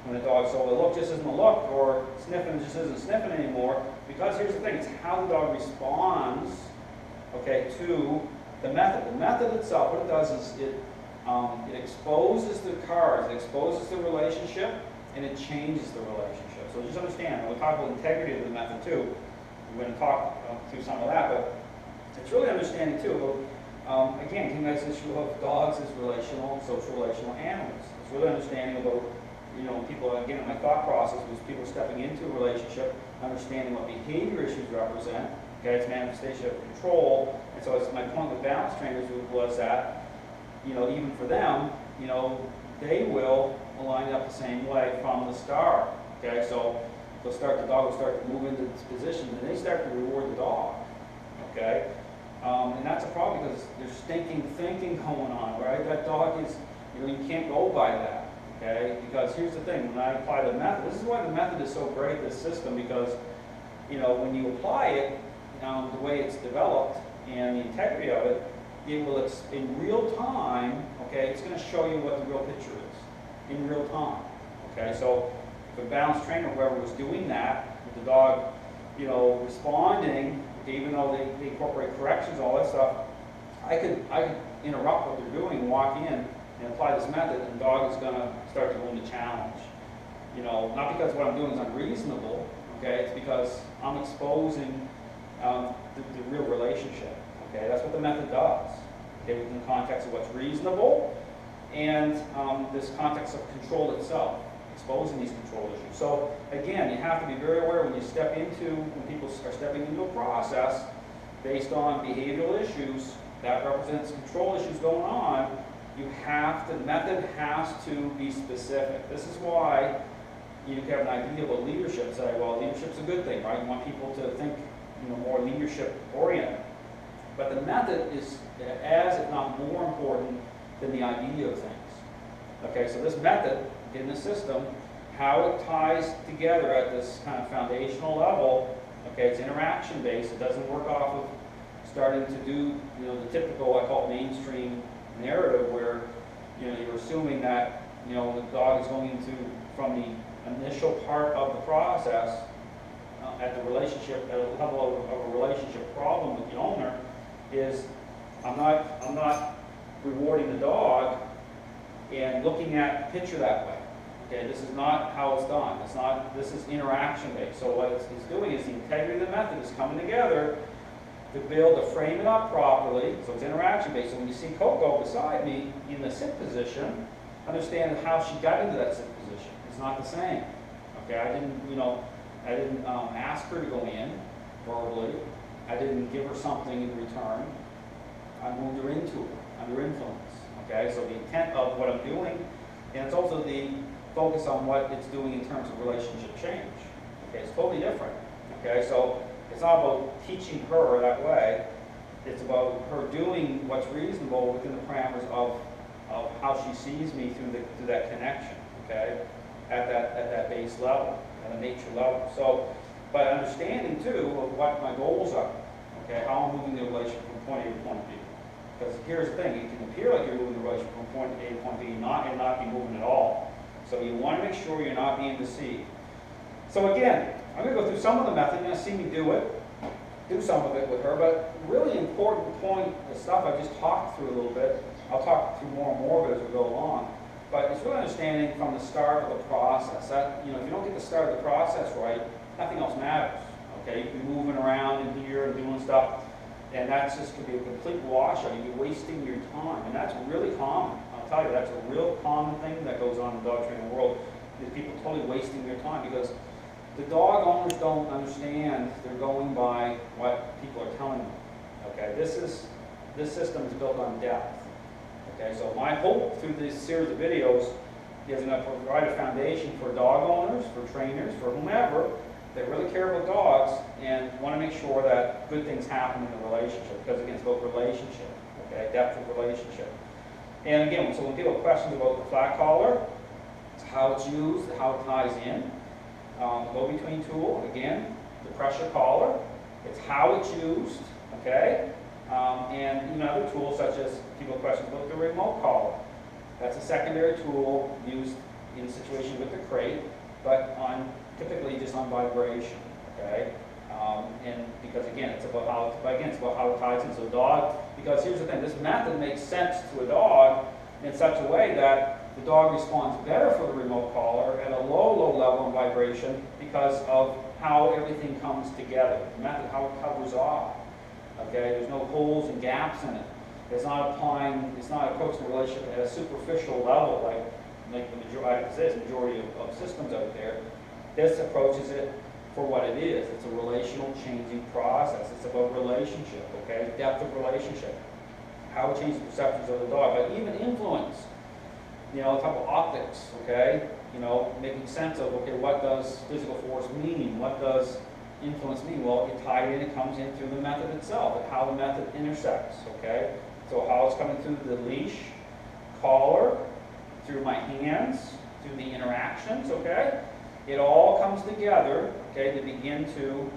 when the dog, so the look just isn't a look, or sniffing just isn't sniffing anymore, because here's the thing, it's how the dog responds, okay, to the method. The method itself, what it does is it exposes the cards, it exposes the relationship, and it changes the relationship. So just understand, and we'll talk about integrity of the method too. We're going to talk through some of that, but it's really understanding too about, again, getting this issue of dogs as relational, social relational animals. It's really understanding about, you know, people, again, in my thought process was people stepping into a relationship, understanding what behavior issues represent. Okay, it's manifestation of control. And so it's my point with balance trainers was that, you know, even for them, you know, they will align up the same way from the start. Okay, so the dog will start to move into this position, and they start to reward the dog. Okay, and that's a problem because there's stinking thinking going on, right? That dog is, you know, you can't go by that. Okay, because here's the thing, when I apply the method, this is why the method is so great, this system, because, you know, when you apply it, the way it's developed and the integrity of it, it will, in real time, okay, it's going to show you what the real picture is, in real time. Okay, so if a balance trainer, whoever was doing that, with the dog, you know, responding, even though they incorporate corrections, all that stuff, I could interrupt what they're doing and walk in and apply this method, and the dog is going to start to win the challenge. You know, not because what I'm doing is unreasonable, okay, it's because I'm exposing the real relationship, okay, that's what the method does, okay, within the context of what's reasonable, and this context of control itself, exposing these control issues. So, again, you have to be very aware when people are stepping into a process based on behavioral issues, that represents control issues going on. The method has to be specific. This is why you have an idea about leadership. Say, well, leadership's a good thing, right? You want people to think, you know, more leadership oriented. But the method is as, if not more important than the idea of things. Okay, so this method in the system, how it ties together at this kind of foundational level, okay, it's interaction based. It doesn't work off of starting to do, you know, the typical, I call it mainstream narrative where, you know, you're assuming that, you know, the dog is going into, from the initial part of the process at the relationship, at a level of a relationship problem with the owner, is I'm not rewarding the dog and looking at the picture that way. Okay, this is not how it's done. It's not, this is interaction based. So what it's doing is the integrity of the method is coming together to be able to frame it up properly, so it's interaction based. So when you see Coco beside me in the sit position, understand how she got into that sit position. It's not the same. Okay, I didn't ask her to go in verbally. I didn't give her something in return. I moved her into it, under influence. Okay, so the intent of what I'm doing, and it's also the focus on what it's doing in terms of relationship change. Okay, it's totally different. Okay, so it's not about teaching her that way. It's about her doing what's reasonable within the parameters of how she sees me through that connection. Okay, at that base level, at a nature level. So, but understanding too of what my goals are. Okay, how I'm moving the relationship from point A to point B. Because here's the thing: it can appear like you're moving the relationship from point A to point B, and not be moving at all. So you want to make sure you're not being deceived. So again, I'm going to go through some of the method. You're going to see me do some of it with her, but really important point, the stuff I just talked through a little bit, I'll talk through more and more of it as we go along, but it's really understanding from the start of the process. That, you know, if you don't get the start of the process right, nothing else matters. Okay, you can be moving around in here and doing stuff, and that's just going to be a complete washout. You'll be wasting your time, and that's really common. I'll tell you, that's a real common thing that goes on in the dog training world, is people totally wasting their time because the dog owners don't understand. They're going by what people are telling them. Okay, this system is built on depth. Okay, so my hope through this series of videos is going to provide a foundation for dog owners, for trainers, for whomever that really care about dogs and want to make sure that good things happen in the relationship. Because again, it's about relationship. Okay, depth of relationship. And again, so when people have questions about the flat collar, how it's used, how it ties in. Go-between tool, again, the pressure collar, it's how it's used, okay? And even other tools such as people have questions about the remote collar. That's a secondary tool used in situation with the crate, but on typically just on vibration, okay? And because again, it's about how it ties into the dog. Because here's the thing, this method makes sense to a dog in such a way that the dog responds better for the remote collar at a low level of vibration because of how everything comes together. The method, how it covers off. Okay, there's no holes and gaps in it. It's not approaching the relationship at a superficial level like the majority of systems out there. This approaches it for what it is. It's a relational changing process. It's about relationship, okay? Depth of relationship. How it changes perceptions of the dog, but even influence. You know, talk about optics, okay? You know, making sense of, okay, what does physical force mean? What does influence mean? Well, it comes in through the method itself, and how the method intersects, okay? So how it's coming through the leash, collar, through my hands, through the interactions, okay? It all comes together, okay, to begin to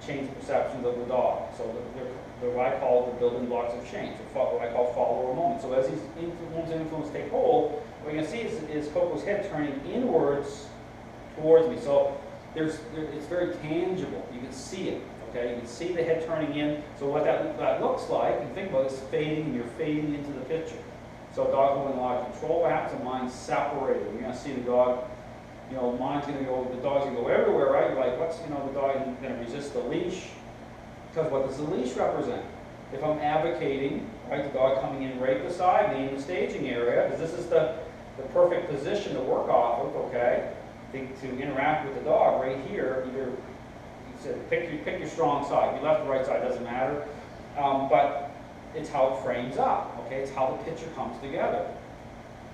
change the perceptions of the dog. So they're what I call the building blocks of change, or what I call follower moment. So as these influence take hold, what you're going to see is Coco's head turning inwards towards me. So it's very tangible. You can see it, okay? You can see the head turning in. So what that looks like, and think about it, is fading, and you're fading into the picture. So a dog holding a lot of control, what happens? The mind's separated. You're going to see the dog, you know, mind's going to go, the dog's going to go everywhere, right? You're like, what's, you know, the dog isn't going to resist the leash. Because what does the leash represent? If I'm advocating, right, the dog coming in right beside me in the staging area, because this is the perfect position to work off of, okay, to interact with the dog right here. Either, you said, pick your strong side, your left or right side, doesn't matter. But it's how it frames up, okay? It's how the picture comes together.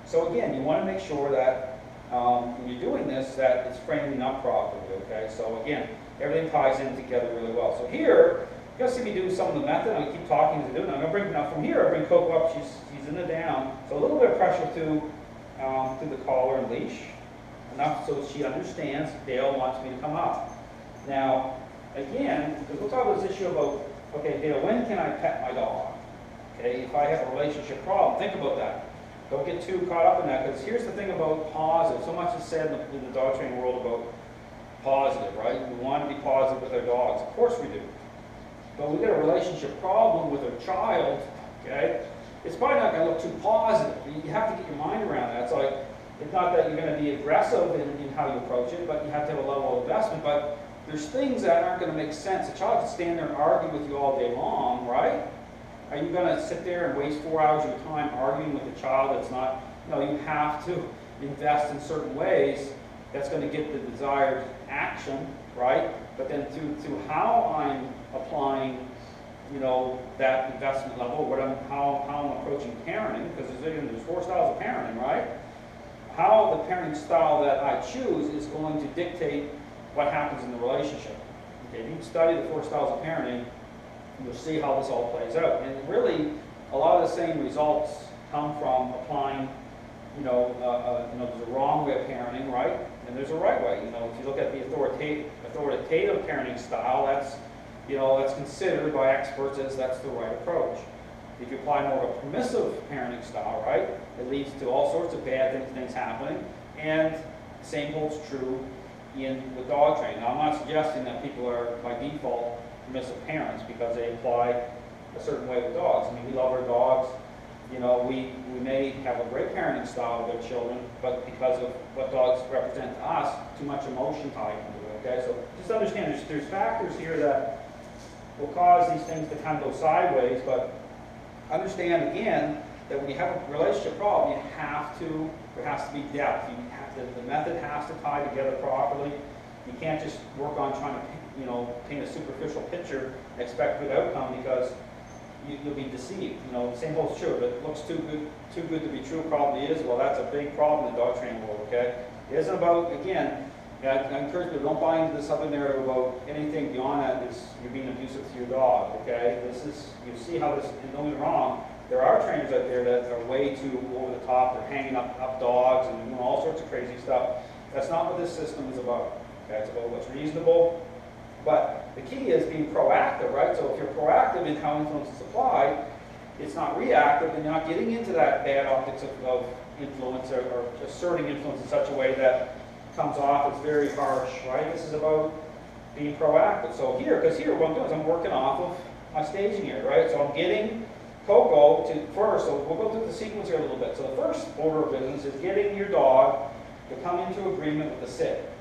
So again, you want to make sure that when you're doing this, that it's framing up properly, okay? So again, everything ties in together really well. So here, you're going to see me do some of the method. I'm going to keep talking as I do it. I'm going to bring, now from here, I bring Coco up. She's in the down. So a little bit of pressure through the collar and leash, enough so she understands Dale wants me to come up. Now, again, because we'll talk about this issue about, okay, Dale, when can I pet my dog? Okay, if I have a relationship problem, think about that. Don't get too caught up in that, because here's the thing about positive. So much is said in the dog training world about positive, right? We want to be positive with our dogs. Of course we do. But we get a relationship problem with our child, okay? It's probably not going to look too positive. You have to get your mind around that. It's like, it's not that you're going to be aggressive in how you approach it, but you have to have a level of investment. But there's things that aren't going to make sense. A child can stand there and argue with you all day long, right? Are you going to sit there and waste 4 hours of your time arguing with a child that's not, you know, you have to invest in certain ways that's going to get the desired action, right? But then to how I'm applying, you know, that investment level, how I'm approaching parenting, because there's 4 styles of parenting, right? How the parenting style that I choose is going to dictate what happens in the relationship. Okay, if you study the 4 styles of parenting, you'll see how this all plays out. And really, a lot of the same results come from applying, there's a wrong way of parenting, right? And there's a right way. You know, if you look at the authoritative parenting style, that's considered by experts as that's the right approach. If you apply more of a permissive parenting style, right, it leads to all sorts of bad things happening. And the same holds true with dog training. Now, I'm not suggesting that people are, by default, permissive parents because they apply a certain way with dogs. I mean, we love our dogs. You know, we may have a great parenting style with our children, but because of what dogs represent to us, too much emotion tied into it, okay? So just understand there's factors here that will cause these things to kind of go sideways, but understand, again, that when you have a relationship problem, there has to be depth. The method has to tie together properly. You can't just work on trying to, paint a superficial picture and expect good outcome, because you'll be deceived. The same holds true. If it looks too good to be true, probably is. Well, that's a big problem in the dog training world, okay? It isn't about, again, I encourage people, don't buy into this other narrative about anything beyond that is you're being abusive to your dog, okay? You see how this, and don't get me wrong, there are trainers out there that are way too over the top. They're hanging up dogs and doing all sorts of crazy stuff. That's not what this system is about, okay? It's about what's reasonable. But the key is being proactive, right? So if you're proactive in how influence is applied, it's not reactive, and you're not getting into that bad optics of influence or asserting influence in such a way that comes off as very harsh, right? This is about being proactive. So here, because here what I'm doing is I'm working off of my staging here, right? So I'm getting Coco to first, so we'll go through the sequence here a little bit. So the first order of business is getting your dog to come into agreement with the sit.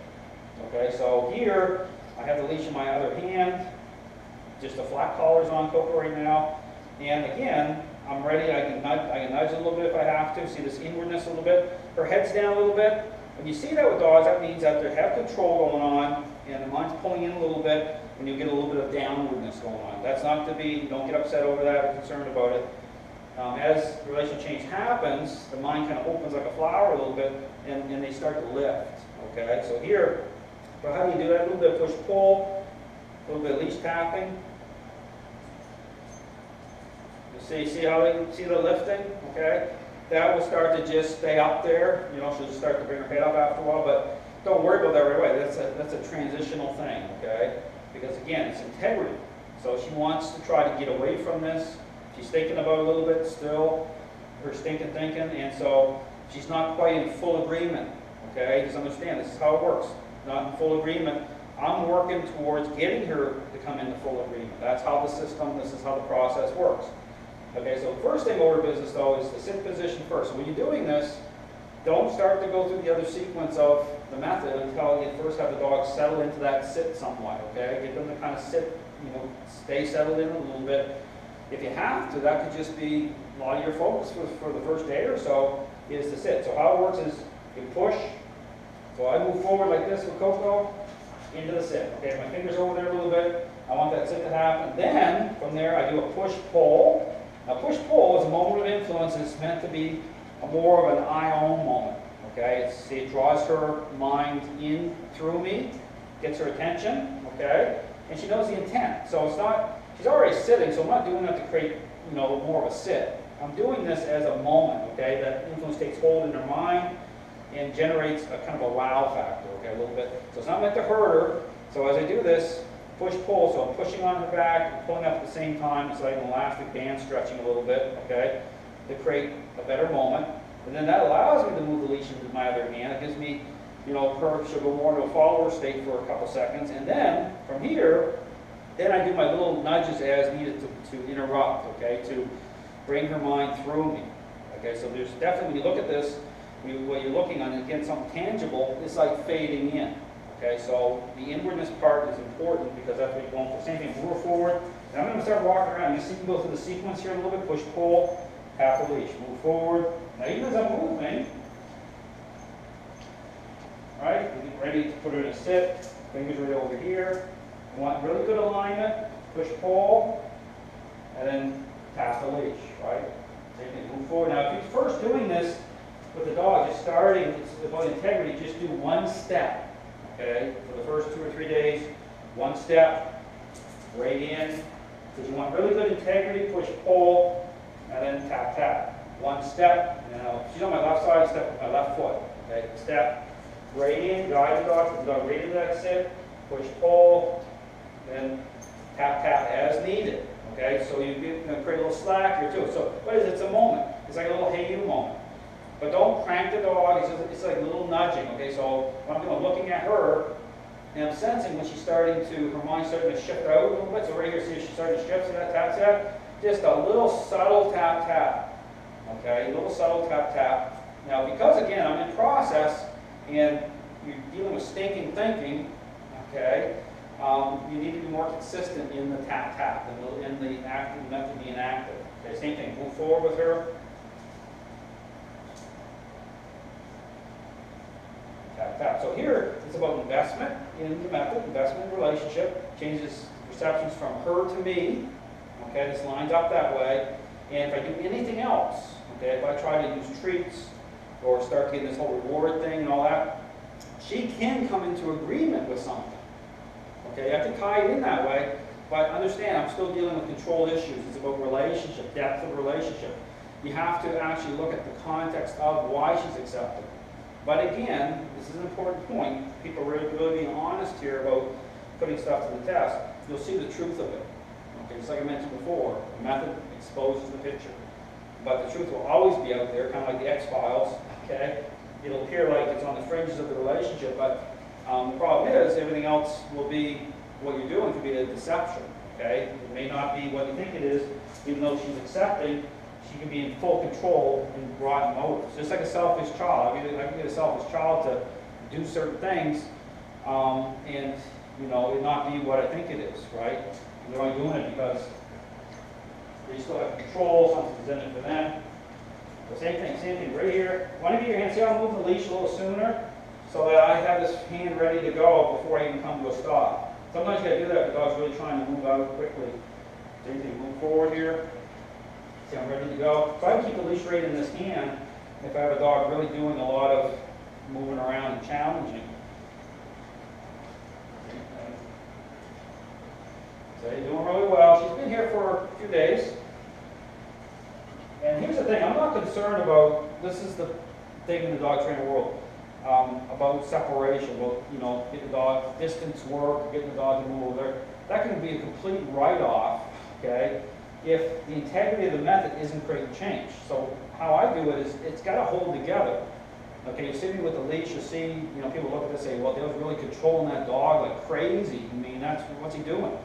Okay, so here I have the leash in my other hand, just the flat collar's on Coco right now, and again, I'm ready. I can nudge a little bit if I have to. See this inwardness a little bit. Her head's down a little bit. When you see that with dogs, that means that they have control going on, and the mind's pulling in a little bit, and you get a little bit of downwardness going on. That's not to be, don't get upset over that or concerned about it. As relational change happens, the mind kind of opens like a flower a little bit, and they start to lift. Okay, so here, but how do you do that? A little bit of push-pull, a little bit of leash tapping. You see how they see the lifting? Okay, that will start to just stay up there. You know, she'll just start to bring her head up after a while, but don't worry about that right away. That's a transitional thing. Okay, because again, it's integrity. So she wants to try to get away from this. She's thinking about it a little bit still, her stinking thinking, and so she's not quite in full agreement. Okay, just understand this is how it works. Not in full agreement. I'm working towards getting her to come into full agreement. That's how the system, this is how the process works. Okay, so the first thing order business though is the sit position first. So when you're doing this, don't start to go through the other sequence of the method until you first have the dog settle into that sit somewhat. Okay, get them to kind of sit, you know, stay settled in a little bit. If you have to, that could just be a lot of your focus for the first day or so is to sit. So how it works is you push. So I move forward like this with Coco into the sit. Okay, my fingers over there a little bit. I want that sit to happen. Then from there I do a push-pull. Now push-pull is a moment of influence. It's meant to be more of an I-own moment. Okay, it draws her mind in through me, gets her attention. Okay, and she knows the intent. So it's not, she's already sitting, so I'm not doing that to create, you know, more of a sit. I'm doing this as a moment. Okay, that influence takes hold in her mind and generates a kind of a wow factor, okay, a little bit. So it's not meant to hurt her. So as I do this, push-pull, so I'm pushing on her back, and pulling up at the same time. It's like an elastic band stretching a little bit, okay, to create a better moment. And then that allows me to move the leash into my other hand. It gives me, you know, her, she'll go more into a follower state for a couple seconds. And then, from here, then I do my little nudges as needed to interrupt, okay, to bring her mind through me. Okay, so there's definitely, when you look at this, what you're looking on, again, something tangible, is like fading in. Okay, so the inwardness part is important because that's what you're going for. Same thing, move forward. And I'm going to start walking around. You see me go through the sequence here a little bit. Push, pull, tap the leash, move forward. Now even as I'm moving, right, we get ready to put her in a sit. Fingers right over here. You want really good alignment. Push, pull, and then tap the leash, right? Same thing, move forward. Now if you're first doing this with the dog, just starting, it's about integrity, just do one step. Okay, for the first 2 or 3 days, one step, right in. Because you want really good integrity, push, pull, and then tap, tap. One step, now she's on my left side, step with my left foot. Okay, step, right in, guide the dog right into that sit, push, pull, then tap, tap as needed. Okay, so you create a little slack here too. So what is it? It's a moment. It's like a little hey you moment. But don't crank the dog, it's like a little nudging, okay? So what I'm doing, I'm looking at her, and I'm sensing when she's starting to, her mind's starting to shift out a little bit. So right here, see she's starting to shift, see that tap, tap? Just a little subtle tap, tap, okay? A little subtle tap, tap. Now, because again, I'm in process, and you're dealing with stinking thinking, okay? You need to be more consistent in the tap, tap, in the active method being active. Okay, same thing, move forward with her. Tap, tap. So here, it's about investment in the method, investment in relationship, changes perceptions from her to me. Okay, this lines up that way. And if I do anything else, okay, if I try to use treats or start getting this whole reward thing and all that, she can come into agreement with something. Okay, you have to tie it in that way, but understand I'm still dealing with control issues. It's about relationship, depth of relationship. You have to actually look at the context of why she's accepted. But again, this is an important point. People are really being honest here about putting stuff to the test. You'll see the truth of it. Okay, just like I mentioned before, the method exposes the picture. But the truth will always be out there, kind of like the X-Files. okay? It'll appear like it's on the fringes of the relationship, but the problem is everything else will be what you're doing could be a deception, okay? It may not be what you think it is, even though she's accepting, she can be in full control and rotten motives. Just like a selfish child. I can get a selfish child to do certain things and, you know, it not be what I think it is, right? They're only doing it because they still have control, something's in it for them. The same thing right here. Want to get your hand, see how I move the leash a little sooner so that I have this hand ready to go before I even come to a stop. Sometimes you got to do that if the dog's really trying to move out quickly. Same thing, move forward here. See, I'm ready to go. So I can keep the leash right in this hand if I have a dog really doing a lot of moving around and challenging. So you're doing really well. She's been here for a few days. And here's the thing, I'm not concerned about, this is the thing in the dog training world, about separation. Well, you know, get the dog distance work, getting the dog to move over there. That can be a complete write-off, okay, if the integrity of the method isn't creating change. So how I do it is, it's got to hold together. Okay, you're sitting with the leash, you see, you know, people look at this and say, well, Dale's really controlling that dog like crazy. I mean, what's he doing?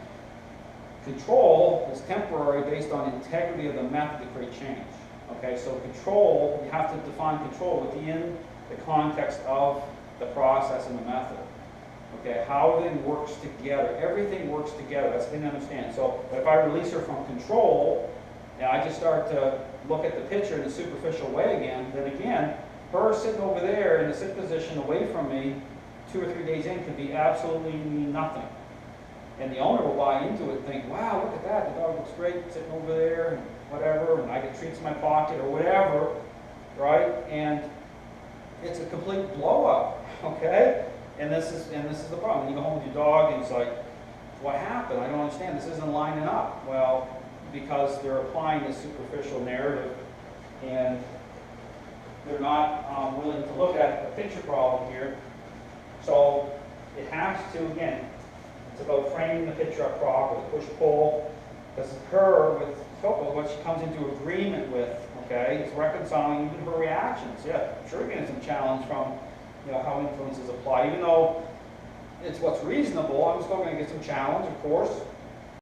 Control is temporary based on integrity of the method to create change. Okay, so control, you have to define control within the context of the process and the method. Okay, how everything works together. Everything works together. That's the thing to understand. So, but if I release her from control, and I just start to look at the picture in a superficial way again, then again, her sitting over there in the sit position away from me 2 or 3 days in could be absolutely nothing. And the owner will buy into it and think, wow, look at that, the dog looks great sitting over there, and whatever, and I get treats in my pocket or whatever, right? And it's a complete blow up, okay? And this is the problem. You go home with your dog and it's like, what happened? I don't understand. This isn't lining up. Well, because they're applying this superficial narrative and they're not willing to look at the picture problem here. So it has to, again, it's about framing the picture up properly, push-pull. Because her, with Coco, what she comes into agreement with, okay, is reconciling even her reactions. Yeah, I'm sure you're getting some challenge from, you know, how influences apply. Even though it's what's reasonable, I'm still going to get some challenge, of course.